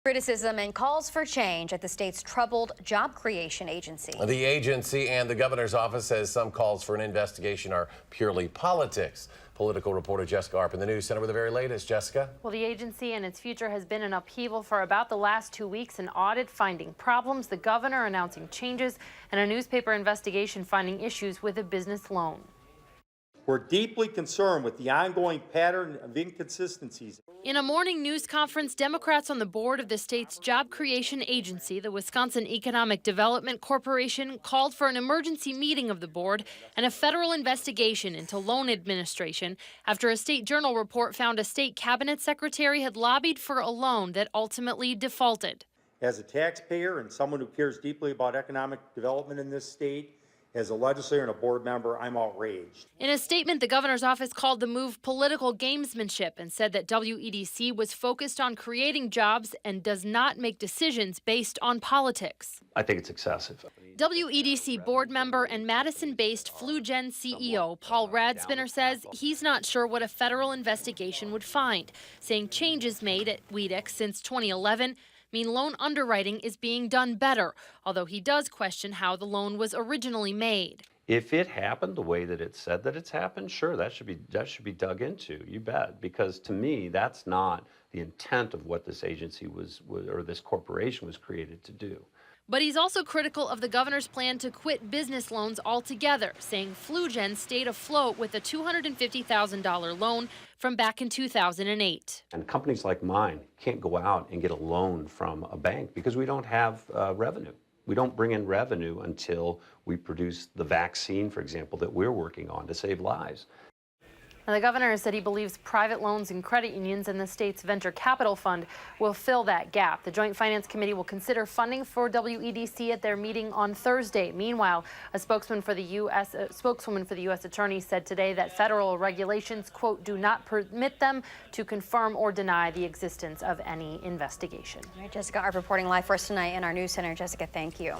Criticism and calls for change at the state's troubled job creation agency. The agency and the governor's office says some calls for an investigation are purely politics. Political reporter Jessica Arp in the News Center with the very latest. Jessica? Well, the agency and its future has been in upheaval for about the last 2 weeks. An audit finding problems, the governor announcing changes, and a newspaper investigation finding issues with a business loan. We're deeply concerned with the ongoing pattern of inconsistencies. In a morning news conference, Democrats on the board of the state's job creation agency, the Wisconsin Economic Development Corporation, called for an emergency meeting of the board and a federal investigation into loan administration after a state journal report found a state cabinet secretary had lobbied for a loan that ultimately defaulted. As a taxpayer and someone who cares deeply about economic development in this state, as a legislator and a board member, I'm outraged. In a statement, the governor's office called the move political gamesmanship and said that WEDC was focused on creating jobs and does not make decisions based on politics. I think it's excessive. WEDC board member and Madison-based FluGen CEO Paul Radspinner says he's not sure what a federal investigation would find, saying changes made at WEDC since 2011 mean loan underwriting is being done better, although he does question how the loan was originally made. If it happened the way that it said that it's happened, sure, that should be dug into, you bet, because to me that's not the intent of what this agency or this corporation was created to do. But he's also critical of the governor's plan to quit business loans altogether, saying FluGen stayed afloat with a $250,000 loan from back in 2008. And companies like mine can't go out and get a loan from a bank because we don't have revenue. We don't bring in revenue until we produce the vaccine, for example, that we're working on to save lives. Now, the governor said he believes private loans and credit unions and the state's venture capital fund will fill that gap. The Joint Finance Committee will consider funding for WEDC at their meeting on Thursday. Meanwhile, a spokeswoman for the U.S. Attorney said today that federal regulations, quote, do not permit them to confirm or deny the existence of any investigation. All right, Jessica Arp reporting live for us tonight in our news center. Jessica, thank you.